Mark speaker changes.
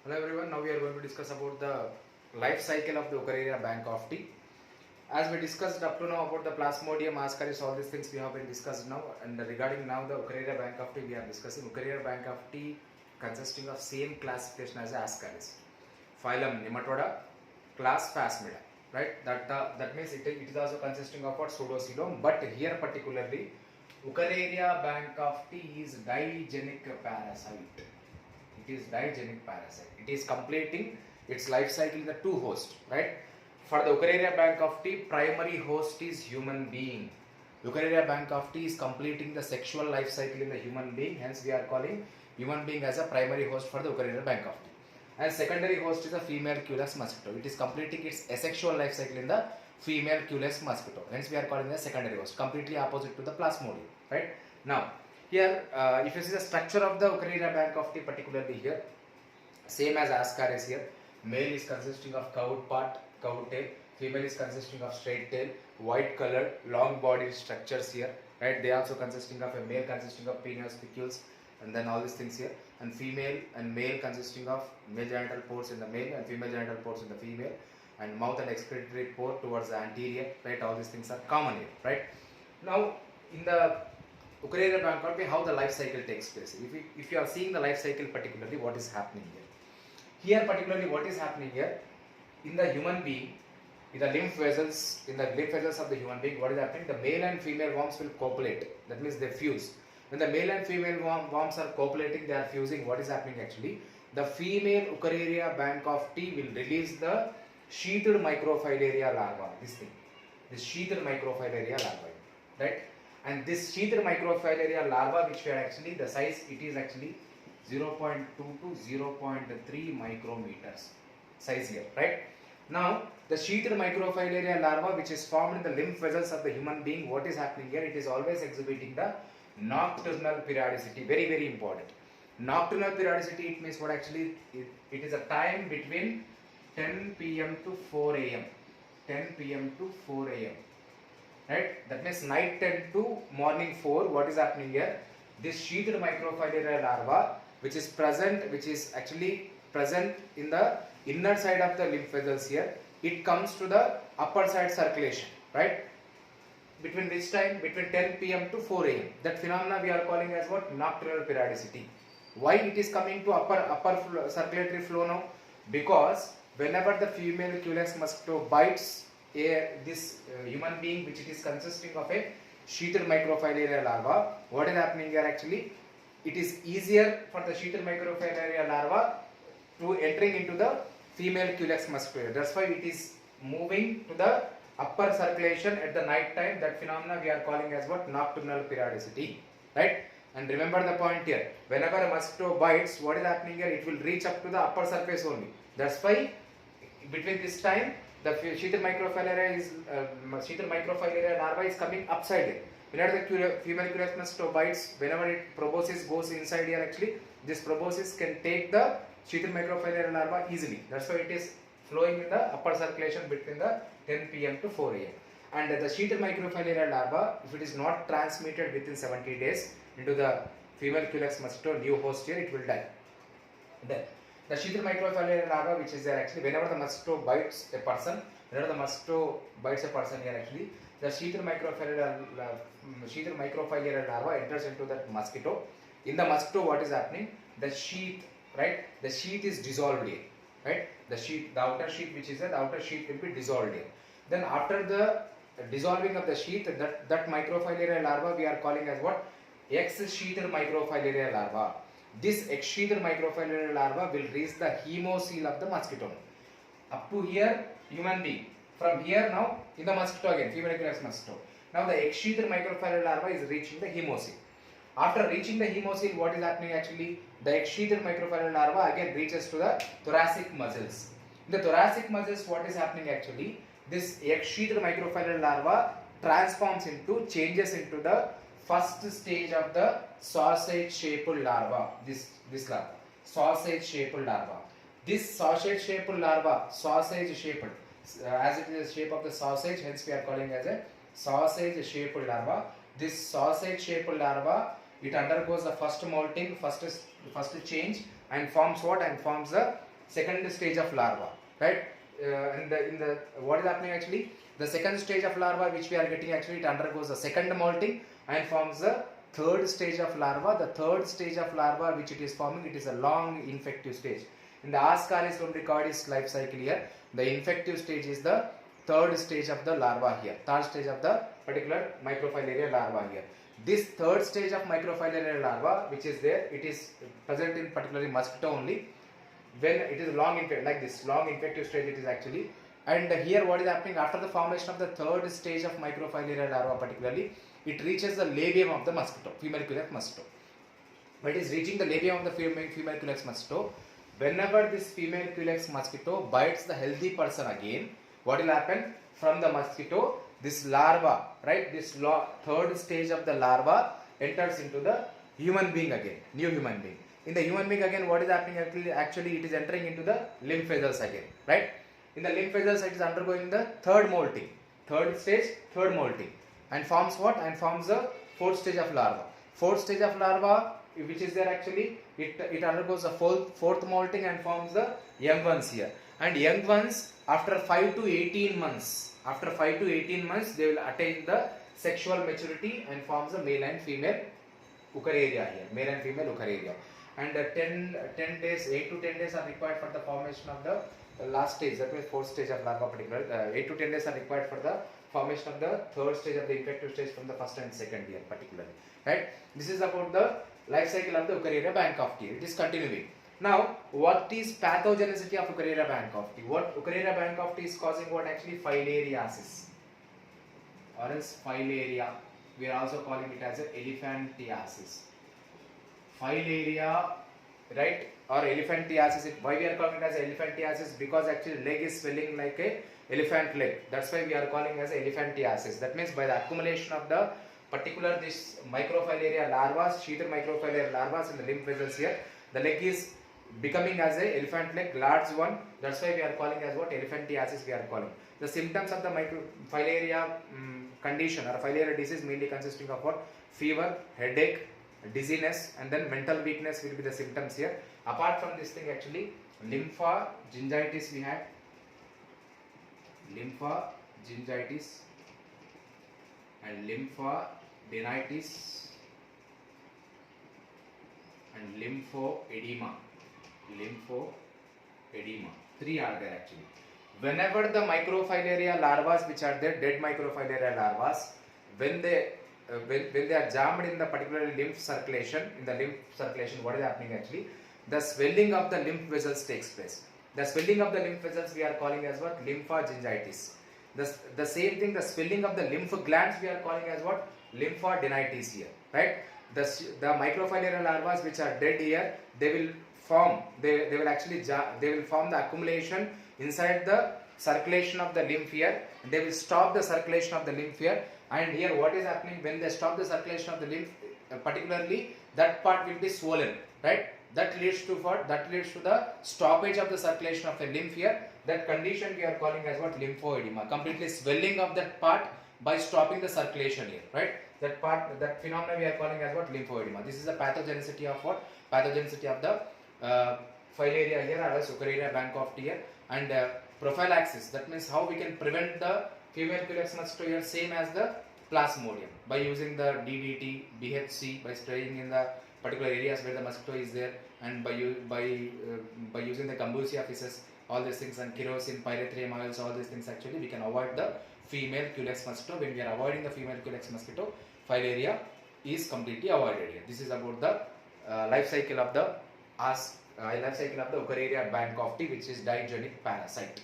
Speaker 1: Hello everyone, now we are going to discuss about the life cycle of the Eukarya bank of tea. As we discussed up to now about the Plasmodium, Ascaris, all these things we have been discussed now, and regarding now the Eukarya bank of tea, we are discussing Eukarya bank of tea consisting of same classification as Ascaris. Phylum Nematoda, class Phasmida, right? That means it is also consisting of what pseudocoelom, but here particularly Eukarya bank of tea is digenic parasite. It is digenic parasite. It is completing its life cycle in the two host, right? For the Eukarya bank of tea, primary host is human being. Eukarya bank of tea is completing the sexual life cycle in the human being. Hence, we are calling human being as a primary host for the Eukarya bank of tea. And secondary host is a female Culex mosquito. It is completing its asexual life cycle in the female Culex mosquito. Hence, we are calling the secondary host, completely opposite to the Plasmodium, right? Now, here, if you see the structure of the Eukarya bank of tea, particularly here, same as Ascaris here. Male is consisting of curved part, curved tail. Female is consisting of straight tail, white colored, long bodied structures here. Right? They also consisting of a male consisting of penis, spicules, and then all these things here. And female and male consisting of male genital pores in the male and female genital pores in the female. And mouth and excretory pore towards the anterior. Right? All these things are common here. Right? Now, in the Eukarya bank of tea, how the life cycle takes place. If you are seeing the life cycle particularly, what is happening here? Here particularly what is happening here, in the human being, in the lymph vessels of the human being, what is happening? The male and female worms will copulate. That means they fuse. When the male and female worms are copulating, they are fusing. What is happening actually? The female Eukarya bank of tea will release the sheathed microfilaria larva. This sheathed microfilaria larva, right? And this sheathed microfilaria larva, which we are actually, the size, it is actually 0.2 to 0.3 micrometers size here, right? Now, the sheathed microfilaria larva, which is formed in the lymph vessels of the human being, what is happening here? It is always exhibiting the nocturnal periodicity. Very, very important. Nocturnal periodicity, it means what actually? It is a time between 10 p.m. to 4 a.m. 10 p.m. to 4 a.m. Right? That means night 10 to morning 4. What is happening here? This sheathed microfilaria larva, which is actually present in the inner side of the lymph vessels here, it comes to the upper side circulation, right? Between which time? Between 10 p.m. to 4 a.m. That phenomena we are calling as what? Nocturnal periodicity. Why it is coming to upper circulatory flow now? Because whenever the female Culex mosquito bites this human being, which it is consisting of a sheathed microfilaria larva, what is happening here actually? It is easier for the sheathed microfilaria larva to entering into the female Culex mosquito. That's why it is moving to the upper circulation at the night time. That phenomena we are calling as what? Nocturnal periodicity, right? And remember the point here. Whenever a mosquito bites, what is happening here? It will reach up to the upper surface only. That's why between this time, the sheathed microfilaria larva is coming upside here. Whenever the female Culex mosquito bites, whenever it proboscis goes inside here, actually this proboscis can take the sheathed microfilaria larva easily. That's why it is flowing in the upper circulation between the 10 p.m. to 4 a.m. And the sheathed microfilaria larva, if it is not transmitted within 70 days into the female Culex mosquito new host here, it will die. Then the sheathed microfilaria larva, which is there actually, whenever the mosquito bites a person, here actually, the sheathed microfilaria larva enters into that mosquito. In the mosquito, what is happening? The sheath, right? The sheath is dissolved here, right? The outer sheath, which is there, the outer sheath will be dissolved here. Then after the dissolving of the sheath, that microfilaria larva we are calling as what? Ex-sheathed microfilaria larva. This ex-sheathed microfilaria larva will reach the hemocoel of the mosquito. Up to here, human being. From here now, in the mosquito again, female Culex mosquito. Now the ex-sheathed microfilaria larva is reaching the hemocoel. After reaching the hemocoel, what is happening actually? The ex-sheathed microfilaria larva again reaches to the thoracic muscles. In the thoracic muscles, what is happening actually? This ex-sheathed microfilaria larva changes into the first stage of the sausage-shaped larva. This larva, sausage-shaped larva. This sausage-shaped larva, sausage-shaped, as it is the shape of the sausage, hence we are calling as a sausage-shaped larva. This sausage-shaped larva, it undergoes the first molting, first change, and forms what? And forms the second stage of larva, right? In the what is happening actually? The second stage of larva which we are getting actually, it undergoes the second molting and forms the third stage of larva. The third stage of larva which it is forming, it is a long infective stage. In the Ascaris lumbricoides life cycle here, the infective stage is the third stage of the larva here, third stage of the particular microfilaria larva here. This third stage of microfilaria larva which is there, it is present in particularly mosquito only. When it is long infective, like this long infective stage it is actually. And here what is happening, after the formation of the third stage of microfilaria larva particularly, it reaches the labium of the mosquito, female Culex mosquito. When it is reaching the labium of the female Culex mosquito, whenever this female Culex mosquito bites the healthy person again, what will happen? From the mosquito, this larva, right, this third stage of the larva enters into the human being again, new human being. In the human being again, what is happening actually, it is entering into the lymph vessels again, right? In the lymph vessels, it is undergoing the third molting, third stage, third molting, and forms what? And forms the fourth stage of larva. Fourth stage of larva, which is there actually, it undergoes the fourth molting and forms the young ones here. And young ones, after 5 to 18 months, they will attain the sexual maturity and forms the male and female Eukarya here, male and female Eukarya. And 10 days, 8 to 10 days are required for the formation of the last stage, that means fourth stage of larva particular. 8 to 10 days are required for the formation of the third stage of the infective stage from the first and second year particularly, right? This is about the life cycle of the Eukarya bank of tea. It is continuing. Now, what is pathogenicity of Eukarya bank of tea? What Eukarya bank of tea is causing? What actually? Filariasis, or else filaria. We are also calling it as elephantiasis. Filaria, right, or elephantiasis. Why we are calling it as elephantiasis? Because actually leg is swelling like a elephant leg. That's why we are calling as elephantiasis. That means by the accumulation of the particular this microfilaria larvas, sheathed microfilaria larvas in the lymph vessels here, the leg is becoming as a elephant leg, large one. That's why we are calling as what? Elephantiasis we are calling. The symptoms of the microfilaria condition or filaria disease mainly consisting of what? Fever, headache, dizziness, and then mental weakness will be the symptoms here. Apart from this thing actually, lymphogingitis we had, lymphogingitis and lymphadenitis and lymphoedema. Three are there actually. Whenever the microfilaria larvas which are there, dead microfilaria larvas, when they are jammed in the particular lymph circulation, what is happening actually? The swelling of the lymph vessels takes place. The swelling of the lymph vessels we are calling as what? Lymphogingitis. The same thing, the swelling of the lymph glands we are calling as what? Lymphadenitis here, right? The microfilaria larvas which are dead here, they will form, they will form the accumulation inside the circulation of the lymph here. They will stop the circulation of the lymph here. And here what is happening, when they stop the circulation of the lymph, particularly that part will be swollen, right? That leads to what? That leads to the stoppage of the circulation of the lymph here. That condition we are calling as what? Lymphoedema. Completely swelling of that part by stopping the circulation here, right? That part, that phenomena we are calling as what? Lymphoedema. This is the pathogenicity of what? Pathogenicity of the filaria here, or Eukarya bank of tea here. And prophylaxis, that means how we can prevent the female Culex mosquito here, same as the Plasmodium, by using the DDT, BHC, by spraying in the particular areas where the mosquito is there, and by using the Gambusia fisses, all these things, and kerosene, pyrethrum oils, all these things actually we can avoid the female Culex mosquito. When we are avoiding the female Culex mosquito, filaria is completely avoided here. This is about the life cycle of the Eukarya bank of tea, which is digenic parasite.